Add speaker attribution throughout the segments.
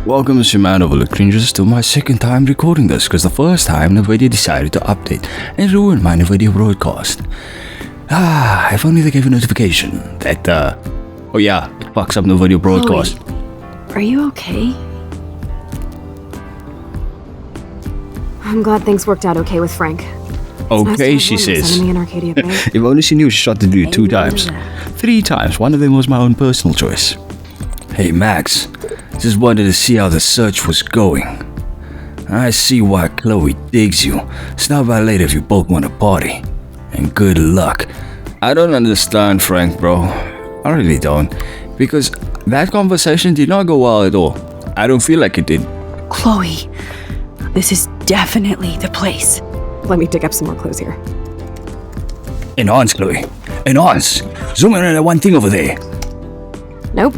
Speaker 1: Welcome to OverlordCringus to my second time recording this, because the first time nobody decided to update and ruin my video broadcast. I finally gave a notification that, oh yeah, it fucks up the video broadcast.
Speaker 2: Chloe, are you okay?
Speaker 3: I'm glad things worked out okay with Frank.
Speaker 1: Okay, she says. If only she knew she shot the dude 2 times. 3 times, one of them was my own personal choice. Hey Max, just wanted to see how the search was going. I see why Chloe digs you. Stop by later if you both want to party. And good luck. I don't understand Frank, bro. I really don't. Because that conversation did not go well at all. I don't feel like it did.
Speaker 2: Chloe, this is definitely the place.
Speaker 3: Let me dig up some more clues here.
Speaker 1: Enhance, Chloe. Enhance. Zoom in on that one thing over there.
Speaker 3: Nope.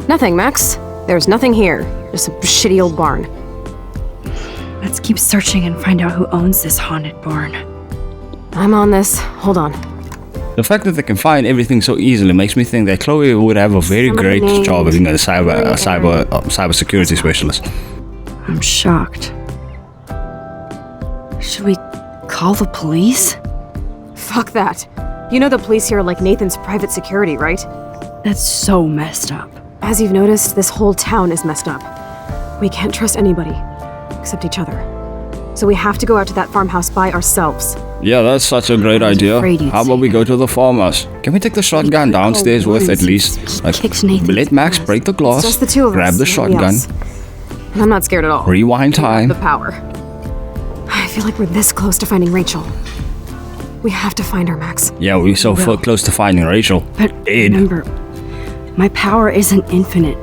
Speaker 3: Nothing, Max. There's nothing here. Just a shitty old barn.
Speaker 2: Let's keep searching and find out who owns this haunted barn.
Speaker 3: I'm on this. Hold on.
Speaker 1: The fact that they can find everything so easily makes me think that Chloe would have a very great job of being a cyber security specialist.
Speaker 2: I'm shocked. Should we call the police?
Speaker 3: Fuck that. You know the police here are like Nathan's private security, right?
Speaker 2: That's so messed up.
Speaker 3: As you've noticed, this whole town is messed up. We can't trust anybody, except each other. So we have to go out to that farmhouse by ourselves.
Speaker 1: Yeah, that's such a great idea. How about we go to the farmhouse? Can we take the shotgun downstairs with at least? Like, let Max break the glass,
Speaker 3: just the two of
Speaker 1: grab
Speaker 3: us.
Speaker 1: the shotgun.
Speaker 3: Yes. And I'm not scared at all.
Speaker 1: Rewind time.
Speaker 3: The power. I feel like we're this close to finding Rachel. We have to find her, Max.
Speaker 1: Yeah, we're so close to finding Rachel.
Speaker 2: But remember, my power isn't infinite.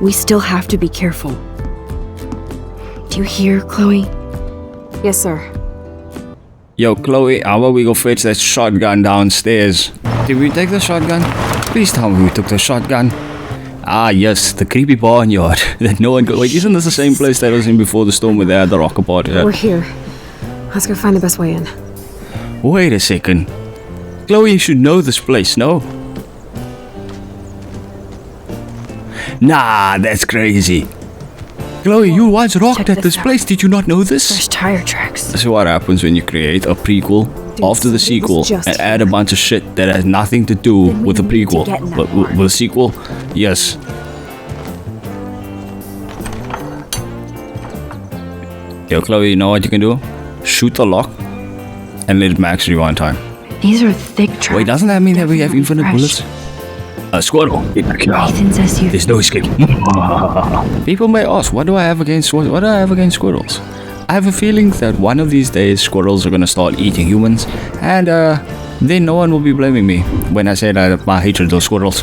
Speaker 2: We still have to be careful. Do you hear, Chloe?
Speaker 3: Yes, sir.
Speaker 1: Yo, Chloe, how about we go fetch that shotgun downstairs? Did we take the shotgun? Please tell me we took the shotgun. Ah, yes, the creepy barnyard that no one could. Wait, isn't this the same place that I was in before the storm where they had the rocket party?
Speaker 3: We're here. Let's go find the best way in.
Speaker 1: Wait a second. Chloe, you should know this place, no? Nah, that's crazy. Chloe, you once rocked at this place. Did you not know this?
Speaker 2: There's tire tracks.
Speaker 1: This is what happens when you create a prequel after the sequel and add a bunch of shit that has nothing to do with the prequel. But with the sequel, yes. Yo, Chloe, you know what you can do? Shoot the lock and let Max rewind time.
Speaker 2: These are thick tracks.
Speaker 1: Wait, doesn't that mean that we have infinite bullets? A squirrel.
Speaker 2: Nathan says you.
Speaker 1: There's no escape. People may ask, what do I have against squirrels? I have a feeling that one of these days squirrels are gonna start eating humans, and then no one will be blaming me when I say that my hatred of squirrels.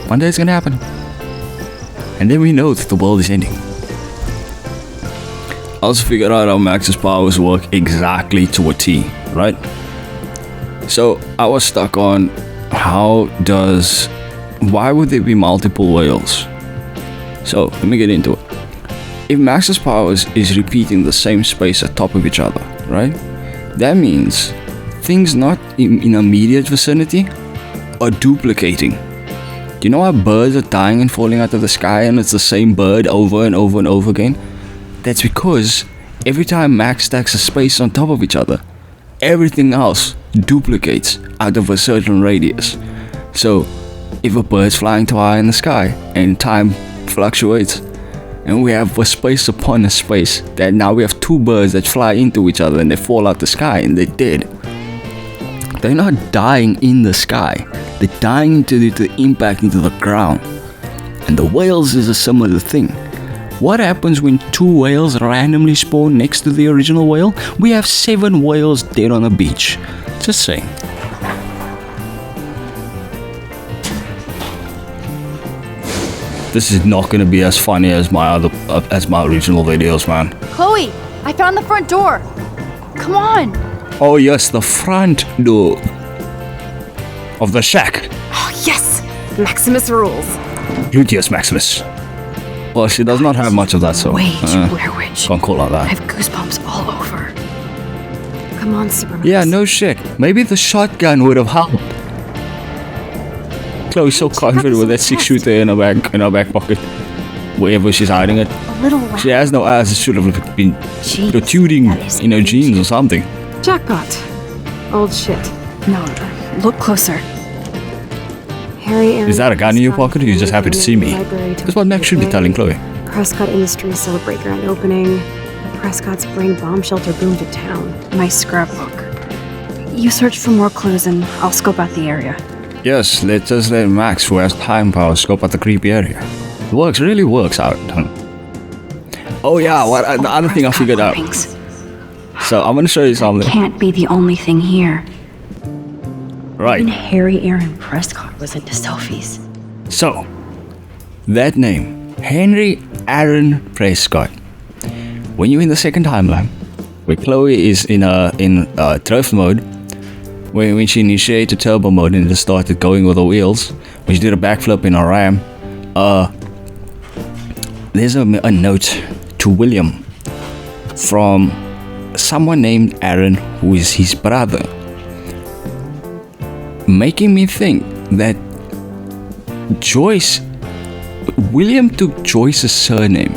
Speaker 1: One day it's gonna happen, and then we know that the world is ending. I also figured out how Max's powers work exactly to a T, right? So I was stuck on why would there be multiple whales? So let me get into it. If Max's powers is repeating the same space at top of each other, right? That means things not in immediate vicinity are duplicating. Do you know how birds are dying and falling out of the sky and it's the same bird over and over and over again? That's because every time Max stacks a space on top of each other, everything else duplicates out of a certain radius. So if a bird's flying too high in the sky and time fluctuates, and we have a space upon a space, that now we have 2 birds that fly into each other and they fall out the sky and they're dead. They're not dying in the sky, they're dying into the impact into the ground. And the whales is a similar thing. What happens when 2 whales randomly spawn next to the original whale? We have 7 whales dead on a beach. Just saying. This is not gonna be as funny as my original videos, man.
Speaker 2: Chloe, I found the front door. Come on.
Speaker 1: Oh yes, the front door of the shack.
Speaker 3: Oh yes, Maximus rules.
Speaker 1: Gluteus Maximus. Well, she does not have much of that, so
Speaker 2: Blair Witch.
Speaker 1: can't call her that.
Speaker 2: I have goosebumps all over.
Speaker 3: Come on, Superman.
Speaker 1: Yeah, no shit. Maybe the shotgun would have helped. Chloe's so confident with that 6-shooter in her back pocket. wherever she's hiding it.
Speaker 2: A little loud.
Speaker 1: She has no ass. It should have been
Speaker 2: Jeez,
Speaker 1: protruding
Speaker 2: that is
Speaker 1: in her jeans or
Speaker 2: ancient.
Speaker 1: something.
Speaker 3: Jackpot. Old shit.
Speaker 2: No, look closer.
Speaker 3: Harry Aaron
Speaker 1: Is that a gun in your
Speaker 3: Prescott
Speaker 1: pocket or you're just happy to see me?
Speaker 3: Library to
Speaker 1: That's what Max should be telling Chloe.
Speaker 3: Prescott Industries celebrate grand opening. The Prescott Spring bomb shelter boomed at town.
Speaker 2: My scrapbook. You search for more clues and I'll scope out the area.
Speaker 1: Yes, let's just let Max, who has time power, scope out the creepy area. It works, really works out. Oh yeah, the other thing I figured out.
Speaker 2: Markings.
Speaker 1: So I'm gonna show you something.
Speaker 2: Can't be the only thing here.
Speaker 1: Right.
Speaker 2: Even Harry Aaron Prescott was into selfies.
Speaker 1: So, that name, Henry Aaron Prescott. When you're in the second timeline, where Chloe is in drift mode, when she initiated turbo mode and just started going with the wheels, when she did a backflip in a ram, there's a note to William from someone named Aaron, who is his brother, making me think that William took Joyce's surname,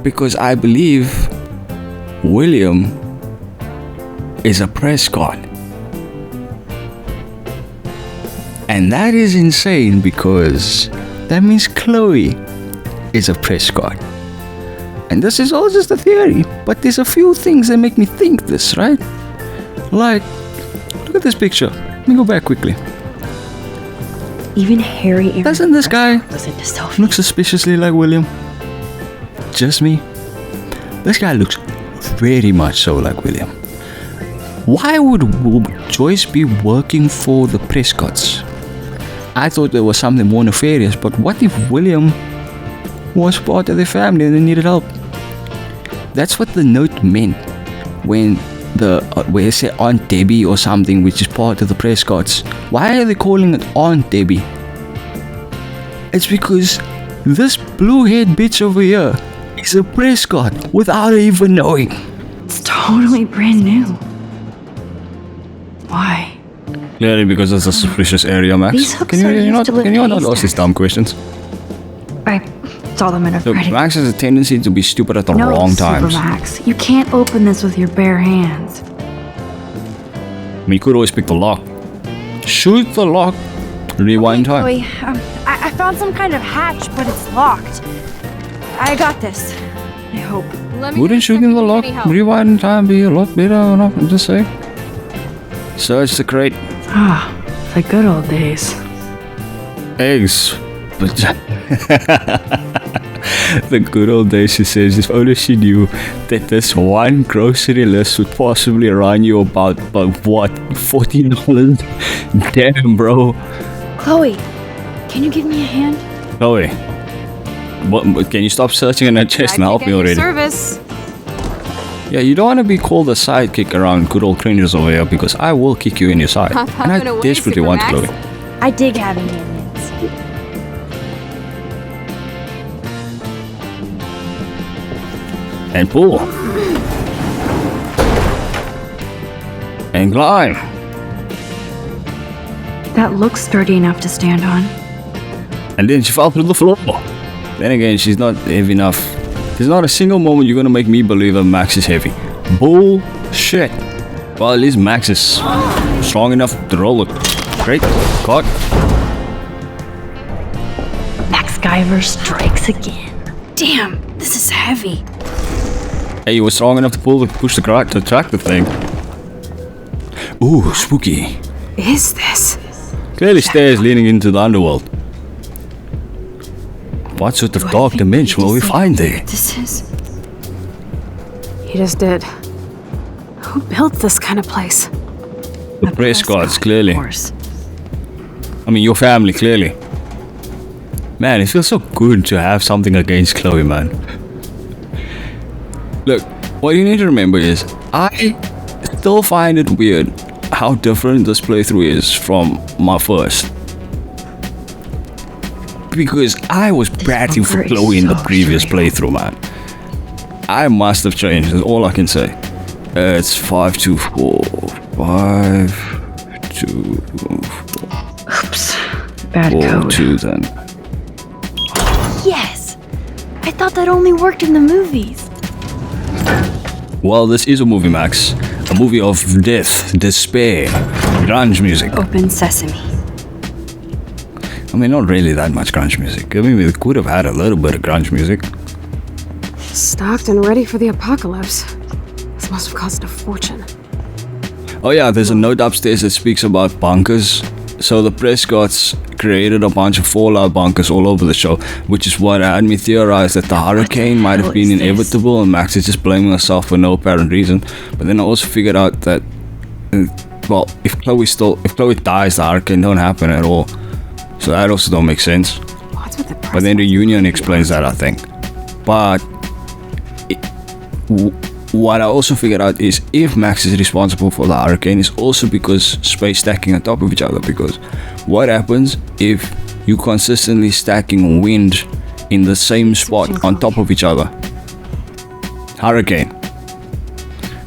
Speaker 1: because I believe William is a Prescott. And that is insane, because that means Chloe is a Prescott. And this is all just a theory, but there's a few things that make me think this, right? Like, look at this picture. Let me go back quickly.
Speaker 2: Even Harry Aaron
Speaker 1: Doesn't this guy
Speaker 2: was into selfies.
Speaker 1: look suspiciously like William? Just me? This guy looks very much so like William. Why would Joyce be working for the Prescotts? I thought there was something more nefarious, but what if William was part of their family and they needed help? That's what the note meant when where it said Aunt Debbie or something, which is part of the Prescotts. Why are they calling it Aunt Debbie? It's because this blue-haired bitch over here is a Prescott without even knowing.
Speaker 2: It's totally brand new. Why?
Speaker 1: Clearly because it's a suspicious area, Max.
Speaker 2: These hooks
Speaker 1: Can
Speaker 2: are
Speaker 1: you
Speaker 2: used
Speaker 1: not
Speaker 2: to lift
Speaker 1: ask these
Speaker 2: haystacks.
Speaker 1: dumb questions?
Speaker 2: I saw them in a
Speaker 1: Look,
Speaker 2: Reddit.
Speaker 1: Max has a tendency to be stupid at the
Speaker 2: No,
Speaker 1: wrong times.
Speaker 2: Supermax. You can't open this with your bare hands.
Speaker 1: I mean, you could always pick the lock. Shoot the lock. Rewind time.
Speaker 4: Chloe, I found some kind of hatch, but it's locked. I got this.
Speaker 2: I hope.
Speaker 1: Wouldn't shooting the lock, rewind time be a lot better or not? I'm just saying. Search the crate.
Speaker 2: Ah, the good old days.
Speaker 1: Eggs. But the good old days, she says, if only she knew that this one grocery list would possibly run you about what? $14? Damn, bro.
Speaker 2: Chloe, can you give me a hand?
Speaker 1: Chloe. What, can you stop searching in her chest and help me already?
Speaker 4: Service.
Speaker 1: Yeah, you don't want to be called a sidekick around good old cringes over here, because I will kick you in your side. And I
Speaker 4: Puffin' away,
Speaker 1: desperately want
Speaker 4: Supermax.
Speaker 1: Chloe.
Speaker 4: I dig having minions.
Speaker 1: And pull. And climb.
Speaker 2: That looks sturdy enough to stand on.
Speaker 1: And then she fell through the floor. Then again, she's not heavy enough. There's not a single moment you're gonna make me believe that Max is heavy. Bullshit. Well, at least Max is strong enough to roll it. Great. Caught.
Speaker 2: MacGyver strikes again. Damn, this is heavy.
Speaker 1: Hey, you were strong enough to push the cart to track the thing. Ooh, spooky.
Speaker 3: Is this?
Speaker 1: Clearly stairs leading into the underworld. What sort of dark dimension will we find there?
Speaker 2: This is...
Speaker 3: He just did. Who built this kind of place?
Speaker 1: The Prescotts, clearly.
Speaker 2: Of course.
Speaker 1: I mean, your family, clearly. Man, it feels so good to have something against Chloe, man. Look, what you need to remember is, I still find it weird how different this playthrough is from my first. Because I was batting for
Speaker 2: bunker is
Speaker 1: Chloe in the
Speaker 2: so
Speaker 1: previous
Speaker 2: strange.
Speaker 1: playthrough, man. I must have changed, that's all I can say. It's 524. 524.
Speaker 2: Oops. Bad
Speaker 1: 4
Speaker 2: code.
Speaker 1: 2 then.
Speaker 2: Yes! I thought that only worked in the movies.
Speaker 1: Well, this is a movie, Max. A movie of death, despair, grunge music.
Speaker 2: Open sesame.
Speaker 1: I mean, not really that much grunge music. I mean, we could have had a little bit of grunge music.
Speaker 3: Stocked and ready for the apocalypse. This must have cost a fortune.
Speaker 1: Oh yeah, there's a note upstairs that speaks about bunkers. So the Prescotts created a bunch of fallout bunkers all over the show, which is what had me theorize that the hurricane might have been inevitable and Max is just blaming herself for no apparent reason. But then I also figured out that, well, if Chloe dies, the hurricane don't happen at all. So that also don't make sense.
Speaker 3: What's with the
Speaker 1: But then the Union explains that, I think. But what I also figured out is if Max is responsible for the hurricane, it's also because space stacking on top of each other. Because what happens if you consistently stacking wind in the same spot on top of each other? Hurricane.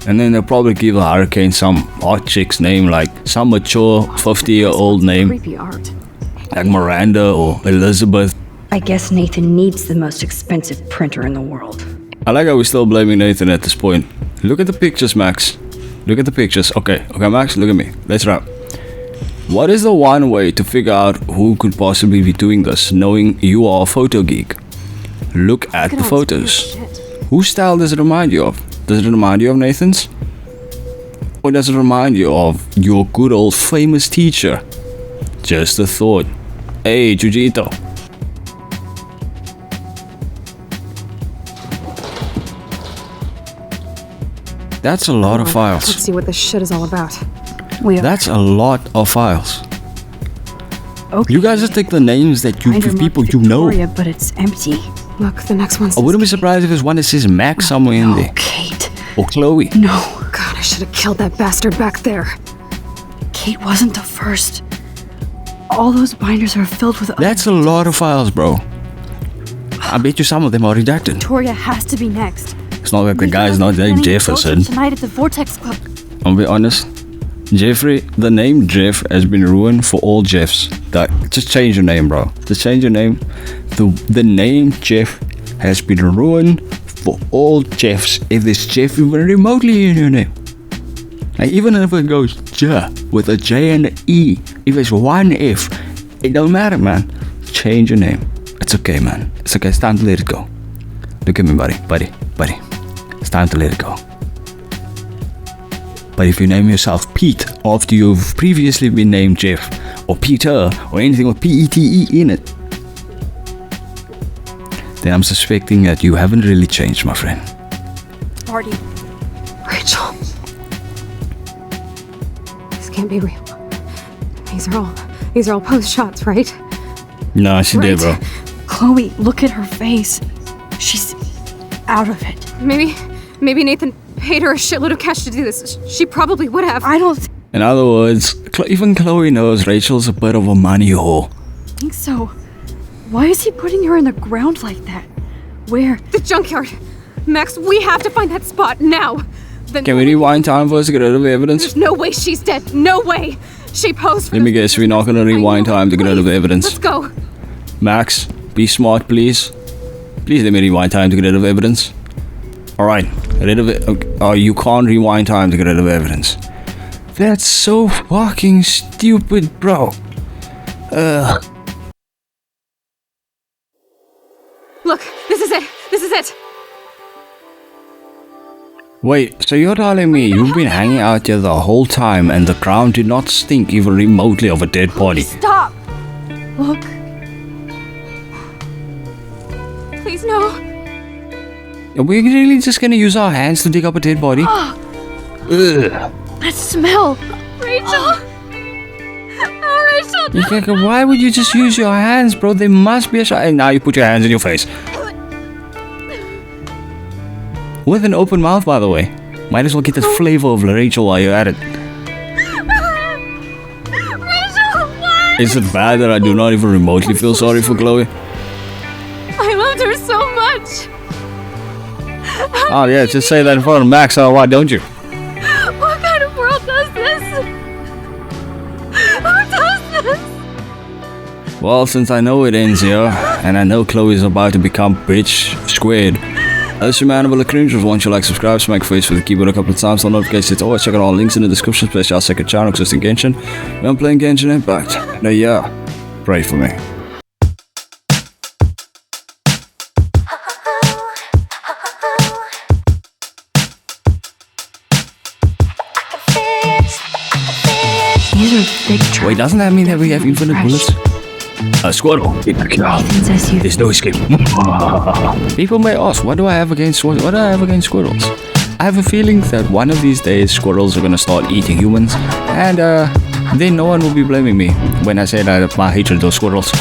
Speaker 1: And then they'll probably give the hurricane some hot chick's name, like some mature 50-year-old name,
Speaker 3: Creepy art.
Speaker 1: like Miranda or Elizabeth.
Speaker 2: I guess Nathan needs the most expensive printer in the world.
Speaker 1: I like how we're still blaming Nathan at this point. Look at the pictures, Max. Look at the pictures. Okay, Max, look at me. Let's wrap. What is the one way to figure out who could possibly be doing this, knowing you are a photo geek? Look at the photos. Whose style does it remind you of? Does it remind you of Nathan's? Or does it remind you of your good old famous teacher? Just a thought. Hey, Jujito. That's a lot of
Speaker 3: Let's
Speaker 1: files.
Speaker 3: see what this shit is all about.
Speaker 1: That's a lot of files.
Speaker 2: Okay.
Speaker 1: You guys just take the names that you give people you know.
Speaker 2: Victoria, but it's empty.
Speaker 3: Look, the next one's.
Speaker 1: I wouldn't be surprised if there's one that says Max somewhere in there.
Speaker 2: Kate.
Speaker 1: Or Chloe.
Speaker 2: No.
Speaker 3: God, I should have killed that bastard back there.
Speaker 2: Kate wasn't the first. All those binders are filled with.
Speaker 1: That's a lot of files, bro. I bet you some of them are redacted.
Speaker 4: Victoria has to be next.
Speaker 1: It's not like the guy's not named Jefferson.
Speaker 4: Tonight at the Vortex Club.
Speaker 1: I'll be honest. Jeffrey, the name Jeff has been ruined for all Jeffs. Just change your name, bro. Just change your name. The name Jeff has been ruined for all Jeffs. If there's Jeff even remotely in your name. Like, even if it goes J with a J and an E, if it's one F, it don't matter, man. Change your name. It's okay, man. It's okay. It's time to let it go. Look at me, buddy. It's time to let it go. But if you name yourself Pete after you've previously been named Jeff, or Peter, or anything with P-E-T-E in it, then I'm suspecting that you haven't really changed, my friend.
Speaker 4: Marty.
Speaker 3: Rachel. This can't be real. These are all post shots, right?
Speaker 1: No, she did, bro.
Speaker 2: Chloe, look at her face. She's out of it.
Speaker 3: Maybe Nathan paid her a shitload of cash to do this. She probably would have.
Speaker 2: I don't
Speaker 1: In other words, even Chloe knows Rachel's a bit of a money whore.
Speaker 2: think so. Why is he putting her in the ground like that? Where?
Speaker 3: The junkyard. Max, we have to find that spot now.
Speaker 1: Can we rewind time for us to get rid of the evidence?
Speaker 3: There's no way she's dead. No way. She posed for
Speaker 1: Let me
Speaker 3: this.
Speaker 1: guess, we're not gonna rewind time to get rid of the evidence.
Speaker 3: Let's go.
Speaker 1: Max, be smart, please. Please let me rewind time to get rid of evidence. Alright, rid of it. Oh, you can't rewind time to get rid of evidence. That's so fucking stupid, bro.
Speaker 3: Look, this is it.
Speaker 1: Wait, so you're telling me you've been hanging out here the whole time and the ground did not stink even remotely of a dead body?
Speaker 4: Stop!
Speaker 2: Look.
Speaker 3: Please, no.
Speaker 1: Are we really just gonna use our hands to dig up a dead body? Ugh.
Speaker 2: That smell.
Speaker 3: Rachel. Oh, Rachel.
Speaker 1: Like, why would you just use your hands, bro? There must be a shot. And now you put your hands in your face. With an open mouth, by the way. Might as well get the flavor of Rachel while you're at it.
Speaker 3: Rachel, what?
Speaker 1: Is it bad that I do not even remotely feel sorry for Chloe?
Speaker 3: I loved her so much.
Speaker 1: Oh yeah, just say that in front of Max, why don't you?
Speaker 3: What kind of world does this? Who does this?
Speaker 1: Well, since I know it ends here, and I know Chloe is about to become bitch squid. As your man, OverlordCringus, once you like, subscribe, smack face for the keyboard a couple of times, on notifications, always check out all links in the description, especially our second channel, just in Genshin. I'm playing Genshin Impact. Now yeah, pray for me.
Speaker 2: These are big traps.
Speaker 1: Wait, doesn't that mean that we have infinite bullets? A Squirtle. There's no escape. People may ask, what do I have against squirrels? I have a feeling that one of these days squirrels are gonna start eating humans, and then no one will be blaming me when I say that my hatred of those squirrels.